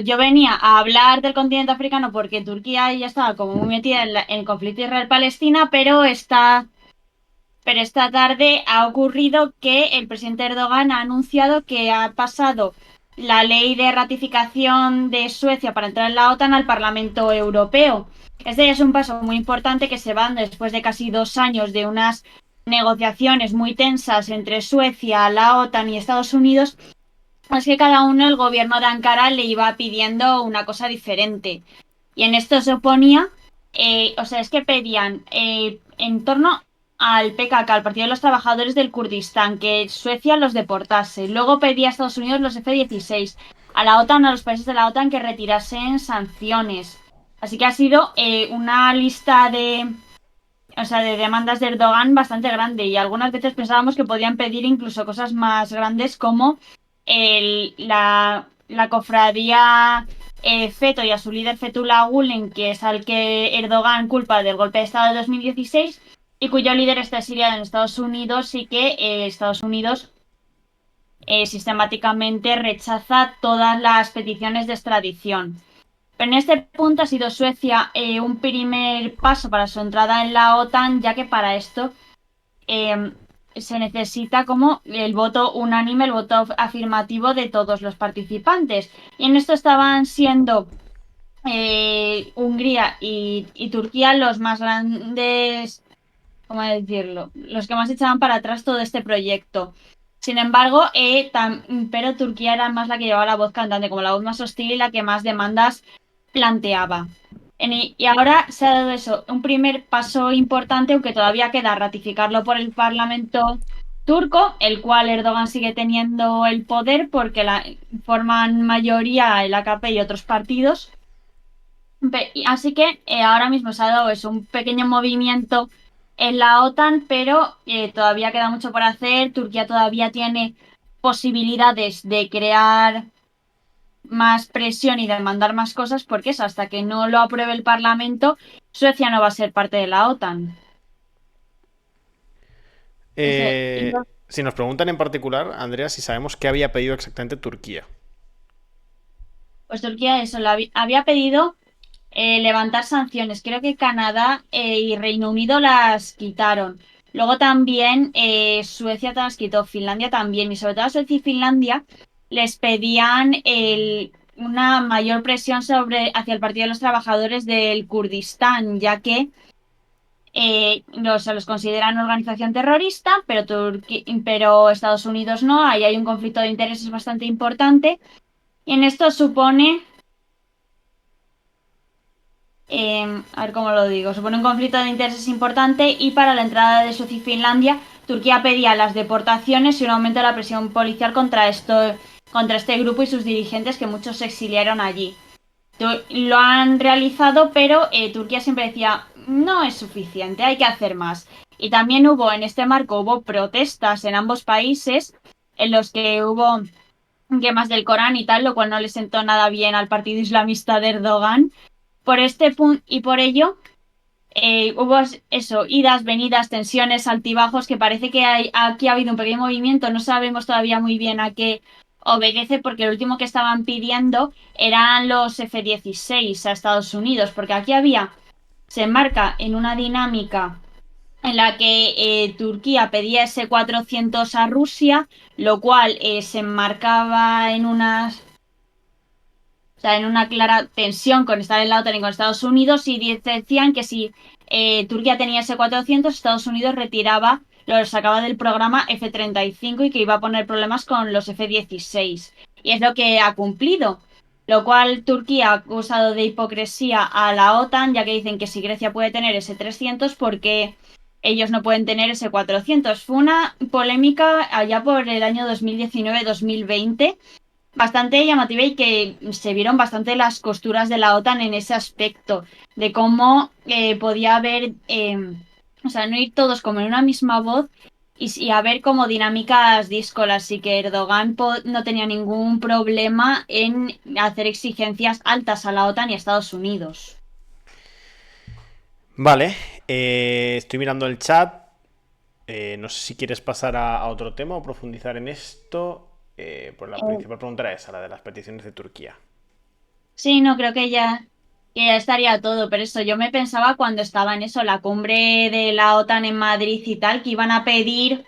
yo venía a hablar del continente africano porque Turquía ya estaba como muy metida en el conflicto Israel-Palestina, pero esta tarde ha ocurrido que el presidente Erdogan ha anunciado que ha pasado la ley de ratificación de Suecia para entrar en la OTAN al Parlamento Europeo. Este es un paso muy importante que se va dando después de casi 2 años de unas negociaciones muy tensas entre Suecia, la OTAN y Estados Unidos. Es que cada uno, el gobierno de Ankara le iba pidiendo una cosa diferente. Y en esto se oponía, o sea, es que pedían en torno al PKK, al Partido de los Trabajadores del Kurdistán, que Suecia los deportase. Luego pedía a Estados Unidos los F-16, a la OTAN, a los países de la OTAN que retirasen sanciones. Así que ha sido una lista de demandas de Erdogan bastante grande y algunas veces pensábamos que podían pedir incluso cosas más grandes como la cofradía Feto y a su líder Fethullah Gulen, que es al que Erdogan culpa del golpe de Estado de 2016 y cuyo líder está exiliado en Estados Unidos y que Estados Unidos sistemáticamente rechaza todas las peticiones de extradición. Pero en este punto ha sido Suecia un primer paso para su entrada en la OTAN, ya que para esto eh, se necesita como el voto unánime, el voto afirmativo de todos los participantes. Y en esto estaban siendo Hungría y Turquía los más grandes, ¿cómo decirlo? Los que más echaban para atrás todo este proyecto. Sin embargo, pero Turquía era más la que llevaba la voz cantante, como la voz más hostil y la que más demandas planteaba. Y ahora se ha dado eso, un primer paso importante, aunque todavía queda ratificarlo por el Parlamento turco, el cual Erdogan sigue teniendo el poder porque forman mayoría el AKP y otros partidos. Así que ahora mismo se ha dado eso, un pequeño movimiento en la OTAN, pero todavía queda mucho por hacer. Turquía todavía tiene posibilidades de crear más presión y demandar más cosas, porque es hasta que no lo apruebe el Parlamento, Suecia no va a ser parte de la OTAN. Si nos preguntan en particular, Andrea, si sabemos qué había pedido exactamente Turquía. Pues Turquía eso, había pedido levantar sanciones. Creo que Canadá y Reino Unido las quitaron. Luego también Suecia las quitó, Finlandia también. Y sobre todo Suecia y Finlandia les pedían una mayor presión hacia el Partido de los Trabajadores del Kurdistán, ya que los consideran organización terrorista, pero Estados Unidos no. Ahí hay un conflicto de intereses bastante importante. Y en esto supone a ver cómo lo digo, supone un conflicto de intereses importante y para la entrada de Suecia y Finlandia, Turquía pedía las deportaciones y un aumento de la presión policial contra este grupo y sus dirigentes que muchos se exiliaron allí. Lo han realizado, pero Turquía siempre decía, no es suficiente, hay que hacer más. Y también hubo protestas en ambos países en los que hubo quemas del Corán y tal, lo cual no le sentó nada bien al partido islamista de Erdogan. Por este punto y por ello hubo eso, idas, venidas, tensiones, altibajos, que parece que aquí ha habido un pequeño movimiento, no sabemos todavía muy bien a qué obedece, porque lo último que estaban pidiendo eran los F-16 a Estados Unidos, porque se enmarca en una dinámica en la que Turquía pedía S-400 a Rusia, lo cual se enmarcaba en una clara tensión con estar en la OTAN y con Estados Unidos y decían que si Turquía tenía S-400, Estados Unidos lo sacaba del programa F-35 y que iba a poner problemas con los F-16. Y es lo que ha cumplido. Lo cual Turquía ha acusado de hipocresía a la OTAN, ya que dicen que si Grecia puede tener S-300, porque ellos no pueden tener S-400. Fue una polémica allá por el año 2019-2020 bastante llamativa y que se vieron bastante las costuras de la OTAN en ese aspecto, de cómo podía haber, o sea, no ir todos como en una misma voz y haber como dinámicas díscolas y que Erdogan no tenía ningún problema en hacer exigencias altas a la OTAN y a Estados Unidos. Vale, estoy mirando el chat. No sé si quieres pasar a otro tema o profundizar en esto. Pues la Eh, principal pregunta era esa, la de las peticiones de Turquía. Sí, no creo que ya estaría todo, pero eso yo me pensaba cuando estaba en eso, la cumbre de la OTAN en Madrid y tal, que iban a pedir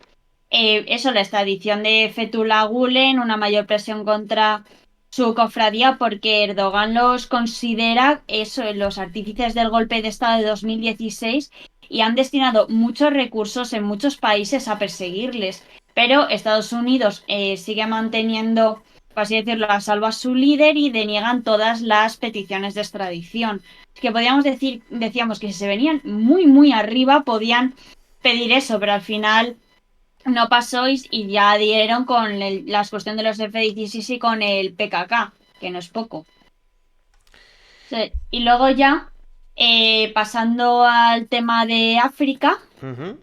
eso, la extradición de Fethullah Gülen, una mayor presión contra su cofradía, porque Erdogan los considera eso, los artífices del golpe de Estado de 2016 y han destinado muchos recursos en muchos países a perseguirles. Pero Estados Unidos sigue manteniendo, por así decirlo, a salvo a su líder y deniegan todas las peticiones de extradición. Que podíamos decir, decíamos que si se venían muy, muy arriba, podían pedir eso, pero al final no pasó y ya dieron con la cuestión de los F-16 y con el PKK, que no es poco. Sí. Y luego ya, pasando al tema de África, Ujú.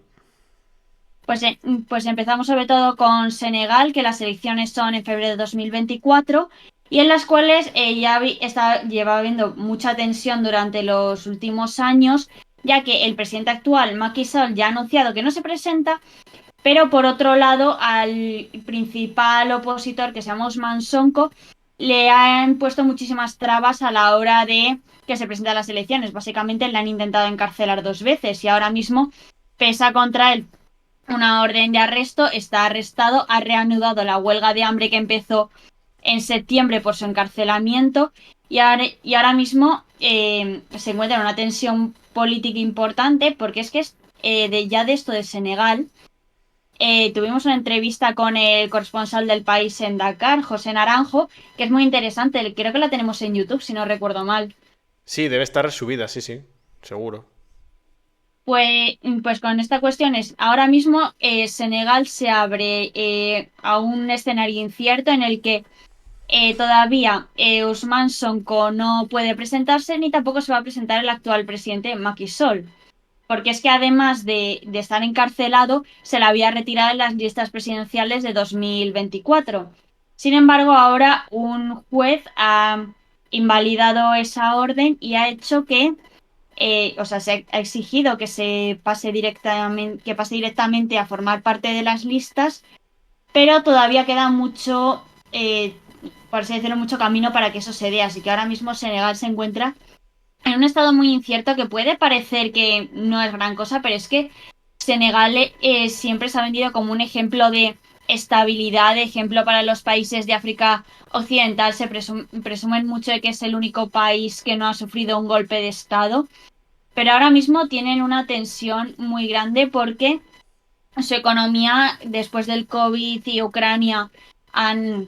pues, pues empezamos sobre todo con Senegal, que las elecciones son en febrero de 2024 y en las cuales lleva habiendo mucha tensión durante los últimos años, ya que el presidente actual, Macky Sall, ya ha anunciado que no se presenta. Pero por otro lado, al principal opositor, que se llama Ousmane Sonko, le han puesto muchísimas trabas a la hora de que se presente a las elecciones. Básicamente le han intentado encarcelar 2 veces y ahora mismo pesa contra él una orden de arresto, está arrestado, ha reanudado la huelga de hambre que empezó en septiembre por su encarcelamiento y ahora mismo se encuentra en una tensión política importante porque es que ya de esto de Senegal. Tuvimos una entrevista con el corresponsal del país en Dakar, José Naranjo, que es muy interesante. Creo que la tenemos en YouTube, si no recuerdo mal. Sí, debe estar resubida, sí, sí, seguro. Pues con esta cuestión es, ahora mismo Senegal se abre a un escenario incierto en el que todavía Ousmane Sonko no puede presentarse ni tampoco se va a presentar el actual presidente Macky Sall. Porque es que además de estar encarcelado, se le había retirado en las listas presidenciales de 2024. Sin embargo, ahora un juez ha invalidado esa orden y ha hecho que, o sea, se ha exigido que pase directamente a formar parte de las listas, pero todavía queda mucho, por así decirlo, mucho camino para que eso se dé. Así que ahora mismo Senegal se encuentra en un estado muy incierto que puede parecer que no es gran cosa, pero es que Senegal siempre se ha vendido como un ejemplo de estabilidad, de ejemplo para los países de África Occidental. Presumen mucho de que es el único país que no ha sufrido un golpe de Estado, pero ahora mismo tienen una tensión muy grande porque su economía, después del COVID y Ucrania, han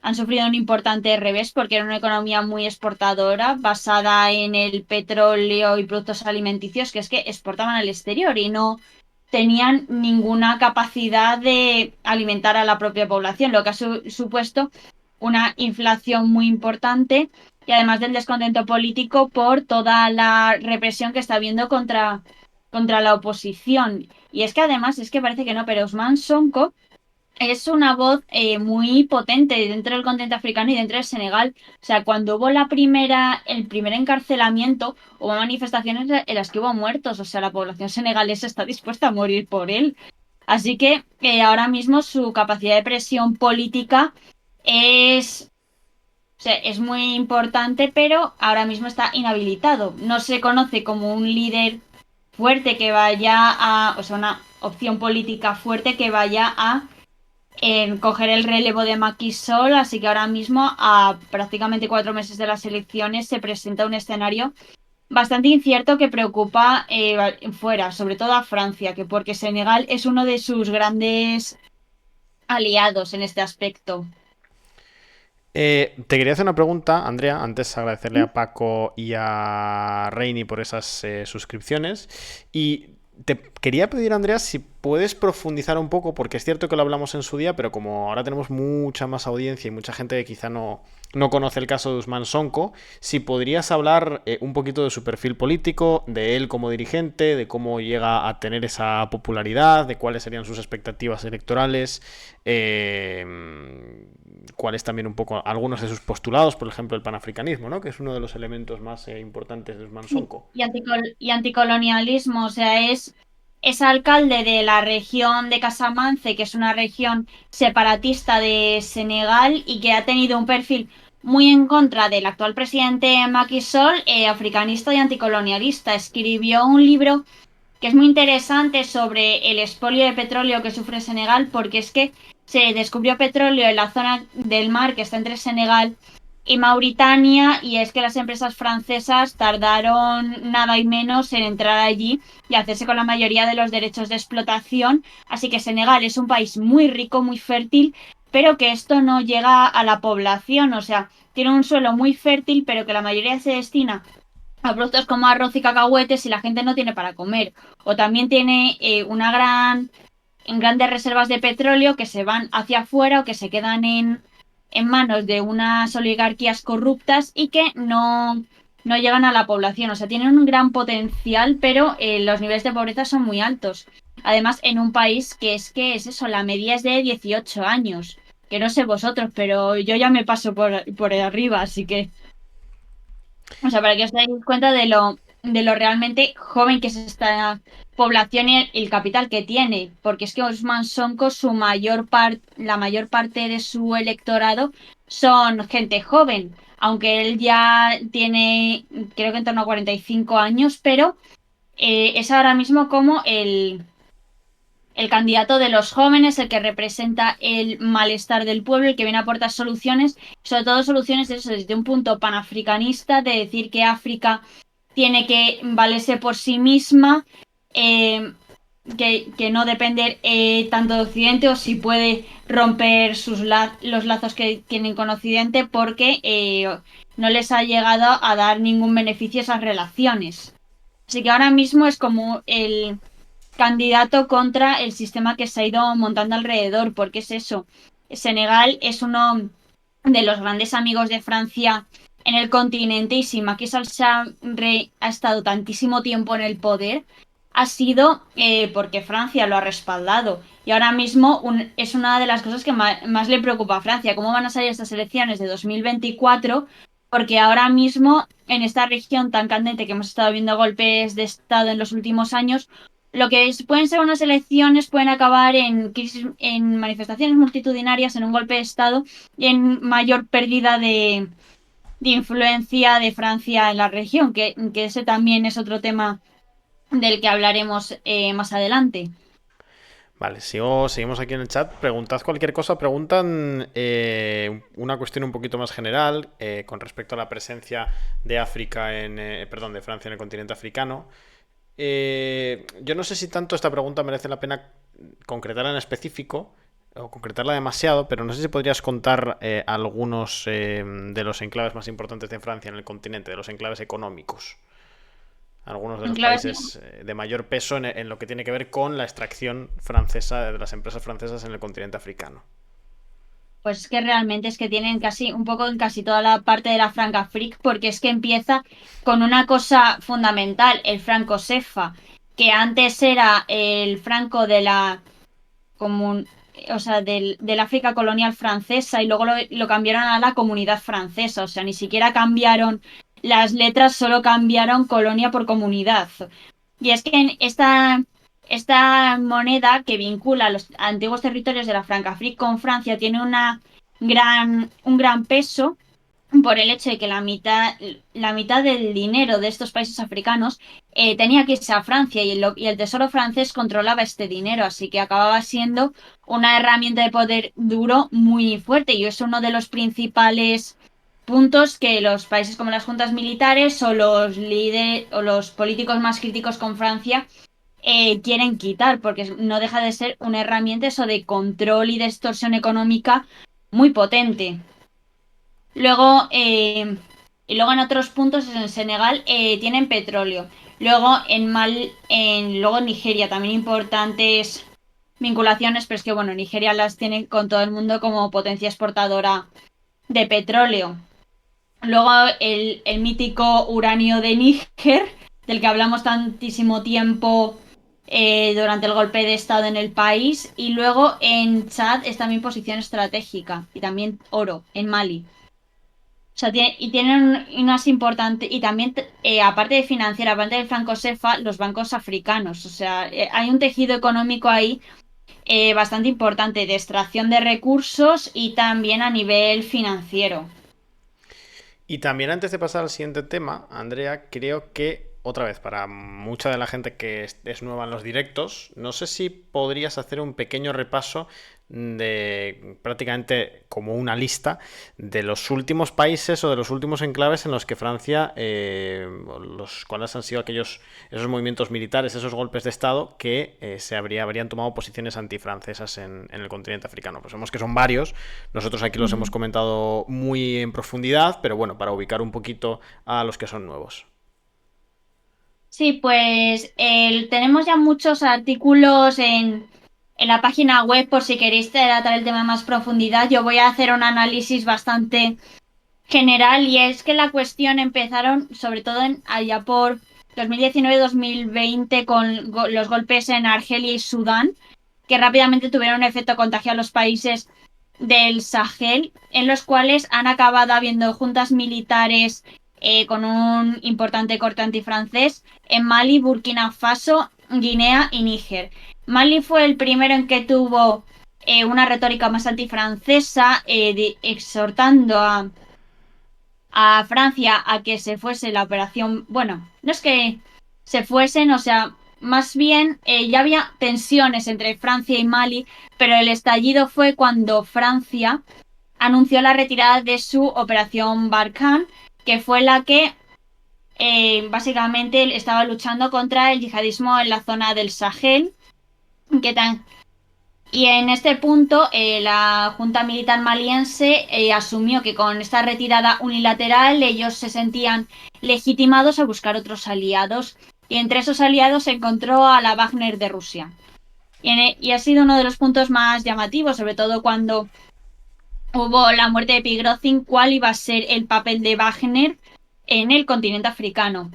han sufrido un importante revés porque era una economía muy exportadora, basada en el petróleo y productos alimenticios, que es que exportaban al exterior y no tenían ninguna capacidad de alimentar a la propia población, lo que ha supuesto una inflación muy importante y además del descontento político por toda la represión que está habiendo contra la oposición. Y es que además, es que parece que no, pero Ousmane Sonko es una voz muy potente dentro del continente africano y dentro de Senegal. O sea, cuando hubo el primer encarcelamiento, hubo manifestaciones en las que hubo muertos. O sea, la población senegalesa está dispuesta a morir por él. Así que ahora mismo su capacidad de presión política es, o sea, es muy importante, pero ahora mismo está inhabilitado. No se conoce como un líder fuerte que vaya o sea, una opción política fuerte que vaya a en coger el relevo de Macky Sall, así que ahora mismo, a prácticamente 4 meses de las elecciones, se presenta un escenario bastante incierto que preocupa fuera, sobre todo a Francia, que porque Senegal es uno de sus grandes aliados en este aspecto. Te quería hacer una pregunta, Andrea, antes agradecerle a Paco y a Reini por esas suscripciones. Y te quería pedir, Andrea, si puedes profundizar un poco, porque es cierto que lo hablamos en su día, pero como ahora tenemos mucha más audiencia y mucha gente que quizá no conoce el caso de Ousmane Sonko, si podrías hablar un poquito de su perfil político, de él como dirigente, de cómo llega a tener esa popularidad, de cuáles serían sus expectativas electorales, cuáles también un poco algunos de sus postulados, por ejemplo el panafricanismo, ¿no? Que es uno de los elementos más importantes de Ousmane Sonko. Y anticolonialismo, o sea, es alcalde de la región de Casamance, que es una región separatista de Senegal y que ha tenido un perfil muy en contra del actual presidente Macky Sall, africanista y anticolonialista. Escribió un libro que es muy interesante sobre el expolio de petróleo que sufre Senegal, porque es que se descubrió petróleo en la zona del mar que está entre Senegal y Mauritania, y es que las empresas francesas tardaron nada y menos en entrar allí y hacerse con la mayoría de los derechos de explotación. Así que Senegal es un país muy rico, muy fértil, pero que esto no llega a la población, o sea, tiene un suelo muy fértil, pero que la mayoría se destina a productos como arroz y cacahuetes y la gente no tiene para comer. O también tiene en grandes reservas de petróleo que se van hacia afuera o que se quedan en manos de unas oligarquías corruptas y que no llegan a la población. O sea, tienen un gran potencial, pero los niveles de pobreza son muy altos. Además, en un país que es eso, la media es de 18 años. Que no sé vosotros, pero yo ya me paso por arriba, así que... O sea, para que os dais cuenta de lo realmente joven que es esta población y el capital que tiene. Porque es que Osman Sonko, la mayor parte de su electorado son gente joven. Aunque él ya tiene, creo que en torno a 45 años, pero es ahora mismo como el candidato de los jóvenes, el que representa el malestar del pueblo, el que viene a aportar soluciones, sobre todo soluciones de eso, desde un punto panafricanista, de decir que África tiene que valerse por sí misma, eh, que no depender tanto de Occidente o si puede romper los lazos que tienen con Occidente porque no les ha llegado a dar ningún beneficio esas relaciones. Así que ahora mismo es como el candidato contra el sistema que se ha ido montando alrededor, porque es eso. Senegal es uno de los grandes amigos de Francia en el continente y si Macky Sall ha estado tantísimo tiempo en el poder, ha sido porque Francia lo ha respaldado. Y ahora mismo es una de las cosas que más le preocupa a Francia, cómo van a salir estas elecciones de 2024, porque ahora mismo en esta región tan candente que hemos estado viendo golpes de Estado en los últimos años, lo que pueden ser unas elecciones pueden acabar en manifestaciones multitudinarias, en un golpe de Estado y en mayor pérdida de influencia de Francia en la región, que ese también es otro tema del que hablaremos más adelante. Vale, seguimos aquí en el chat. Preguntad cualquier cosa. Preguntan una cuestión un poquito más general con respecto a la presencia de África perdón, de Francia en el continente africano. Yo no sé si tanto esta pregunta merece la pena concretarla en específico o concretarla demasiado, pero no sé si podrías contar algunos de los enclaves más importantes de Francia en el continente, de los enclaves económicos. Algunos de En los clave, países de mayor peso en lo que tiene que ver con la extracción francesa de las empresas francesas en el continente africano. pues es que realmente es que tienen casi un poco en casi toda la parte de la franca freak, porque es que empieza con una cosa fundamental, el franco CFA, que antes era el franco de la comun, o sea, del África colonial francesa y luego lo cambiaron a la comunidad francesa, o sea, ni siquiera cambiaron las letras, solo cambiaron colonia por comunidad. Y es que en esta moneda que vincula los antiguos territorios de la Francafrique con Francia tiene un gran peso por el hecho de que la mitad del dinero de estos países africanos tenía que irse a Francia y el Tesoro francés controlaba este dinero, así que acababa siendo una herramienta de poder duro muy fuerte y es uno de los principales puntos que los países como las juntas militares o los líderes o los políticos más críticos con Francia quieren quitar, porque no deja de ser una herramienta eso de control y de extorsión económica muy potente. Luego, y luego en otros puntos en Senegal tienen petróleo. Luego luego en Nigeria también importantes vinculaciones, pero es que bueno, Nigeria las tiene con todo el mundo como potencia exportadora de petróleo. Luego el mítico uranio de Níger, del que hablamos tantísimo tiempo durante el golpe de estado en el país. Y luego en Chad es también posición estratégica. Y también oro, en Mali. O sea, y tienen unas importantes, y también, aparte de financiera, aparte del franco CEFA, los bancos africanos. O sea, hay un tejido económico ahí bastante importante de extracción de recursos y también a nivel financiero. Y también antes de pasar al siguiente tema, Andrea, creo que otra vez, para mucha de la gente que es nueva en los directos, no sé si podrías hacer un pequeño repaso de prácticamente como una lista de los últimos países o de los últimos enclaves en los que Francia, los cuales han sido esos movimientos militares, esos golpes de Estado que habrían tomado posiciones antifrancesas en el continente africano. Pues vemos que son varios, nosotros aquí los hemos comentado muy en profundidad, pero bueno, para ubicar un poquito a los que son nuevos. Sí, pues tenemos ya muchos artículos en la página web por si queréis tratar el tema en más profundidad. Yo voy a hacer un análisis bastante general y es que la cuestión empezaron sobre todo allá por 2019-2020 con los golpes en Argelia y Sudán, que rápidamente tuvieron un efecto contagio a los países del Sahel, en los cuales han acabado habiendo juntas militares con un importante corte antifrancés en Mali, Burkina Faso, Guinea y Níger. Mali fue el primero en que tuvo una retórica más antifrancesa, exhortando a Francia a que se fuese la operación. Bueno, no es que se fuesen, o sea, más bien ya había tensiones entre Francia y Mali, pero el estallido fue cuando Francia anunció la retirada de su operación Barkhane, que fue la que básicamente estaba luchando contra el yihadismo en la zona del Sahel, que tan y en este punto, la Junta Militar Maliense asumió que con esta retirada unilateral ellos se sentían legitimados a buscar otros aliados. Y entre esos aliados se encontró a la Wagner de Rusia. Y ha sido uno de los puntos más llamativos, sobre todo cuando hubo la muerte de Prigozhin, cuál iba a ser el papel de Wagner en el continente africano.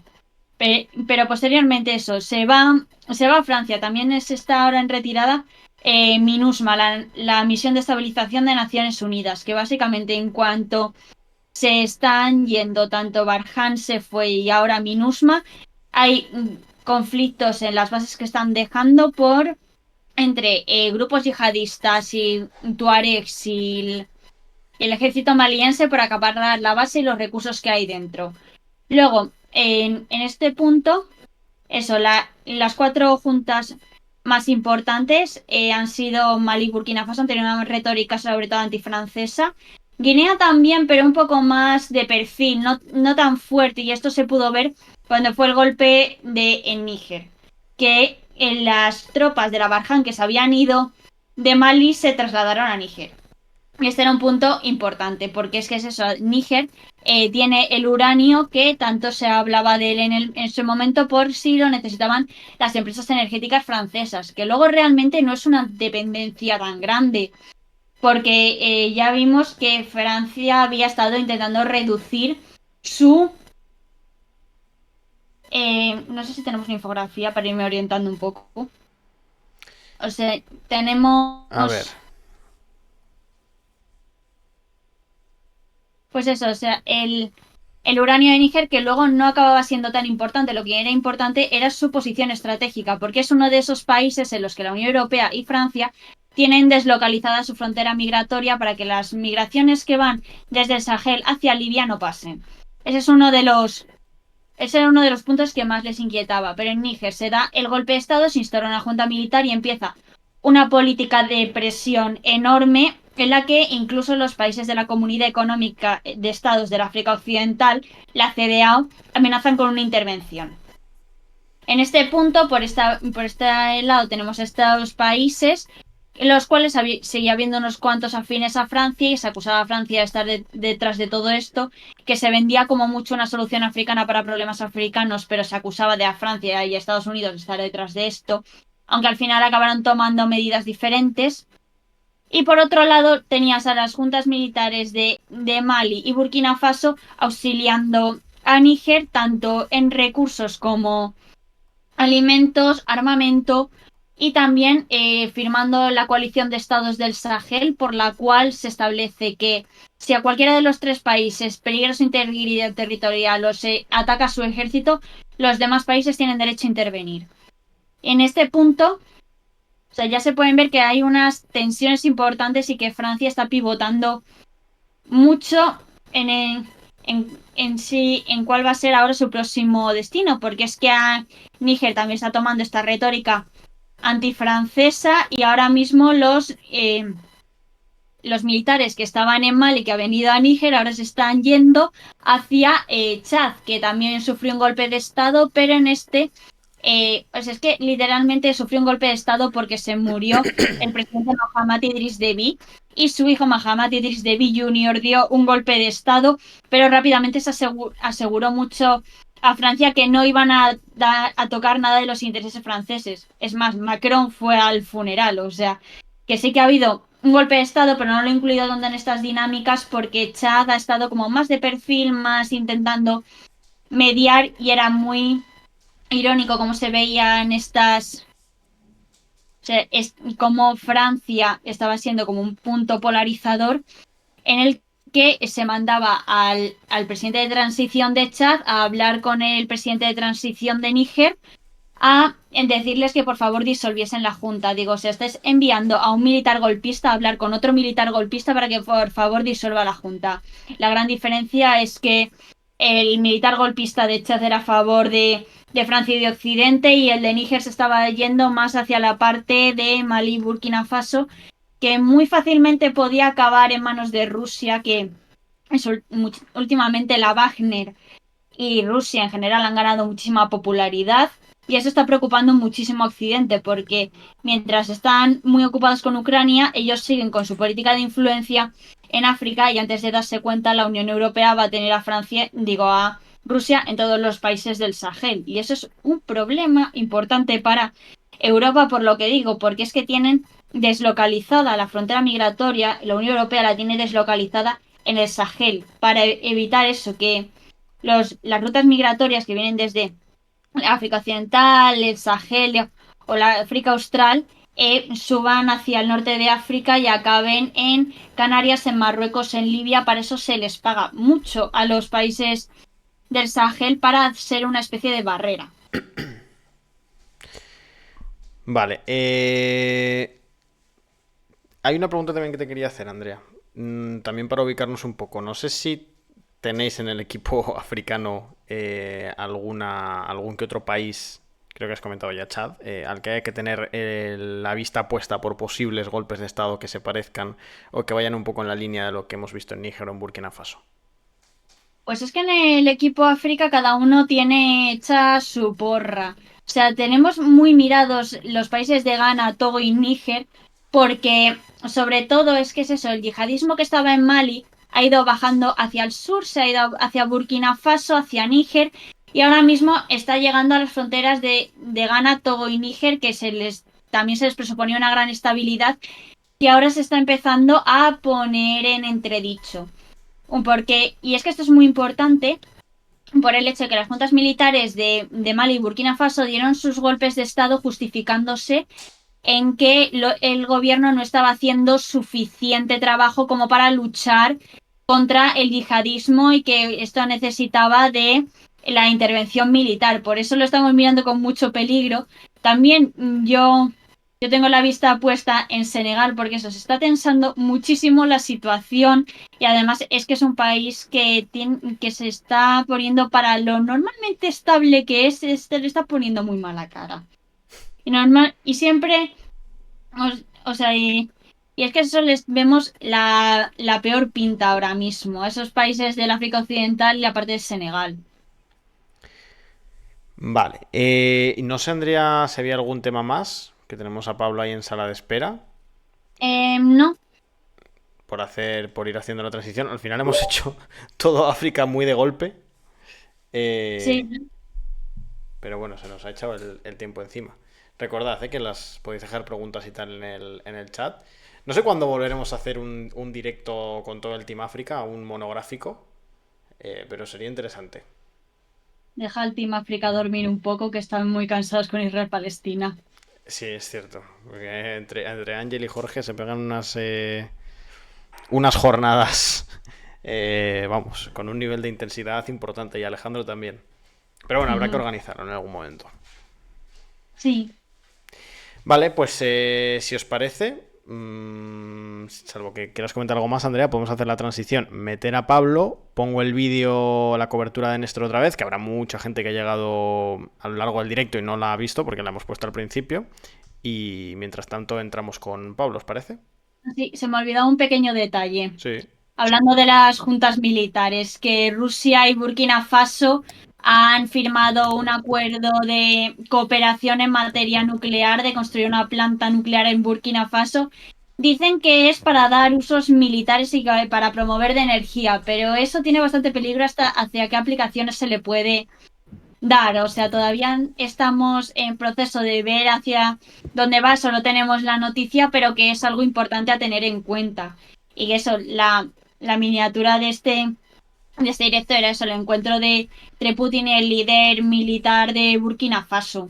Pero posteriormente eso, se va a Francia, también está ahora en retirada MINUSMA, la Misión de Estabilización de Naciones Unidas, que básicamente en cuanto se están yendo, tanto Barkhane se fue y ahora MINUSMA, hay conflictos en las bases que están dejando entre grupos yihadistas y tuaregs y el ejército maliense por acaparar la base y los recursos que hay dentro. Luego, en este punto, eso, las cuatro juntas más importantes han sido Mali y Burkina Faso, han tenido una retórica sobre todo antifrancesa. Guinea también, pero un poco más de perfil, no tan fuerte, y esto se pudo ver cuando fue el golpe en Níger, que las tropas de la Barkhane que se habían ido de Mali se trasladaron a Níger. Este era un punto importante, porque es eso, Níger tiene el uranio que tanto se hablaba de él en ese momento por si lo necesitaban las empresas energéticas francesas, que luego realmente no es una dependencia tan grande, porque ya vimos que Francia había estado intentando reducir su... no sé si tenemos una infografía para irme orientando un poco. O sea, tenemos... A ver. Pues eso, o sea, el uranio de Níger, que luego no acababa siendo tan importante, lo que era importante era su posición estratégica, porque es uno de esos países en los que la Unión Europea y Francia tienen deslocalizada su frontera migratoria para que las migraciones que van desde el Sahel hacia Libia no pasen. Ese era uno de los puntos que más les inquietaba, pero en Níger se da el golpe de Estado, se instaura una junta militar y empieza una política de presión enorme en la que incluso los países de la Comunidad Económica de Estados del África Occidental, la CEDEAO, amenazan con una intervención. En este punto, por este lado, tenemos estos países en los cuales seguía habiendo unos cuantos afines a Francia y se acusaba a Francia de estar detrás de todo esto, que se vendía como mucho una solución africana para problemas africanos, pero se acusaba de a Francia y a Estados Unidos de estar detrás de esto, aunque al final acabaron tomando medidas diferentes. Y por otro lado, tenías a las juntas militares de Mali y Burkina Faso auxiliando a Níger tanto en recursos como alimentos, armamento y también firmando la coalición de estados del Sahel, por la cual se establece que si a cualquiera de los tres países peligra su integridad territorial o se ataca su ejército, los demás países tienen derecho a intervenir. En este punto, o sea, ya se pueden ver que hay unas tensiones importantes y que Francia está pivotando mucho en en sí, en cuál va a ser ahora su próximo destino, porque es que a Níger también está tomando esta retórica antifrancesa y ahora mismo los militares que estaban en Mali, que han venido a Níger, ahora se están yendo hacia Chad, que también sufrió un golpe de Estado, pero en pues es que literalmente sufrió un golpe de Estado porque se murió el presidente Mahamat Idris Deby y su hijo Mahamat Idris Deby Jr. dio un golpe de Estado, pero rápidamente se aseguró mucho a Francia que no iban a tocar nada de los intereses franceses. Es más, Macron fue al funeral, o sea, que sí que ha habido un golpe de Estado, pero no lo he incluido donde en estas dinámicas porque Chad ha estado como más de perfil, más intentando mediar y era muy irónico como se veía en estas, o sea, es como Francia estaba siendo como un punto polarizador en el que se mandaba al presidente de transición de Chad a hablar con el presidente de transición de Níger en decirles que por favor disolviesen la junta. Digo, o sea, estáis enviando a un militar golpista a hablar con otro militar golpista para que por favor disuelva la junta. La gran diferencia es que el militar golpista de Chad era a favor de Francia y de Occidente y el de Níger se estaba yendo más hacia la parte de Malí, Burkina Faso, que muy fácilmente podía acabar en manos de Rusia, que es últimamente la Wagner y Rusia en general han ganado muchísima popularidad y eso está preocupando muchísimo a Occidente porque mientras están muy ocupados con Ucrania, ellos siguen con su política de influencia en África y antes de darse cuenta la Unión Europea va a tener a Rusia en todos los países del Sahel y eso es un problema importante para Europa por lo que digo, porque es que tienen deslocalizada la frontera migratoria, la Unión Europea la tiene deslocalizada en el Sahel para evitar eso que las rutas migratorias que vienen desde África Occidental, el Sahel o la África Austral suban hacia el norte de África y acaben en Canarias, en Marruecos, en Libia. Para eso se les paga mucho a los países del Sahel para ser una especie de barrera. Vale. Hay una pregunta también que te quería hacer, Andrea. También para ubicarnos un poco. No sé si tenéis en el equipo africano algún que otro país, creo que has comentado ya Chad, al que hay que tener la vista puesta por posibles golpes de Estado que se parezcan o que vayan un poco en la línea de lo que hemos visto en Níger o en Burkina Faso. Pues es que en el equipo África cada uno tiene hecha su porra. O sea, tenemos muy mirados los países de Ghana, Togo y Níger, porque sobre todo es que es eso, el yihadismo que estaba en Mali ha ido bajando hacia el sur, se ha ido hacia Burkina Faso, hacia Níger, y ahora mismo está llegando a las fronteras de Ghana, Togo y Níger, que también se les presuponía una gran estabilidad, y ahora se está empezando a poner en entredicho. Y es que esto es muy importante por el hecho de que las juntas militares de Mali y Burkina Faso dieron sus golpes de Estado justificándose en que el gobierno no estaba haciendo suficiente trabajo como para luchar contra el yihadismo y que esto necesitaba de la intervención militar. Por eso lo estamos mirando con mucho peligro. También yo tengo la vista puesta en Senegal porque eso se está tensando muchísimo la situación y además es que es un país que se está poniendo para lo normalmente estable que es, se le está poniendo muy mala cara. Y siempre, o sea, y es que eso les vemos la peor pinta ahora mismo, a esos países del África Occidental y la parte de Senegal. Vale. No sé, Andrea, si había algún tema más, que tenemos a Pablo ahí en sala de espera, No, por ir haciendo la transición. Al final hemos hecho todo África muy de golpe. sí, Eh, pero bueno, se nos ha echado el tiempo encima. Recordad, que las podéis dejar preguntas y tal en el chat. No sé cuándo volveremos a hacer un directo con todo el Team África, un monográfico, pero sería interesante. deja al Team África dormir un poco que están muy cansados con Israel-Palestina. Sí, es cierto. Porque entre Ángel y Jorge se pegan unas jornadas, vamos, con un nivel de intensidad importante y Alejandro también. Pero bueno, habrá que Ujú. organizarlo en algún momento. Sí, Vale, pues si os parece, Salvo que quieras comentar algo más, Andrea, podemos hacer la transición. Meter a Pablo, pongo el vídeo, la cobertura de Néstor otra vez, que habrá mucha gente que ha llegado a lo largo del directo y no la ha visto porque la hemos puesto al principio. Y mientras tanto entramos con Pablo, ¿os parece? Sí, se me ha olvidado un pequeño detalle. Sí. Hablando de las juntas militares, que Rusia y Burkina Faso han firmado un acuerdo de cooperación en materia nuclear, de construir una planta nuclear en Burkina Faso. Dicen que es para dar usos militares y para promover de energía, pero eso tiene bastante peligro hasta hacia qué aplicaciones se le puede dar. O sea, todavía estamos en proceso de ver hacia dónde va, solo tenemos la noticia, pero que es algo importante a tener en cuenta. Y eso, la miniatura de este directo era eso, el encuentro de entre Putin y el líder militar de Burkina Faso.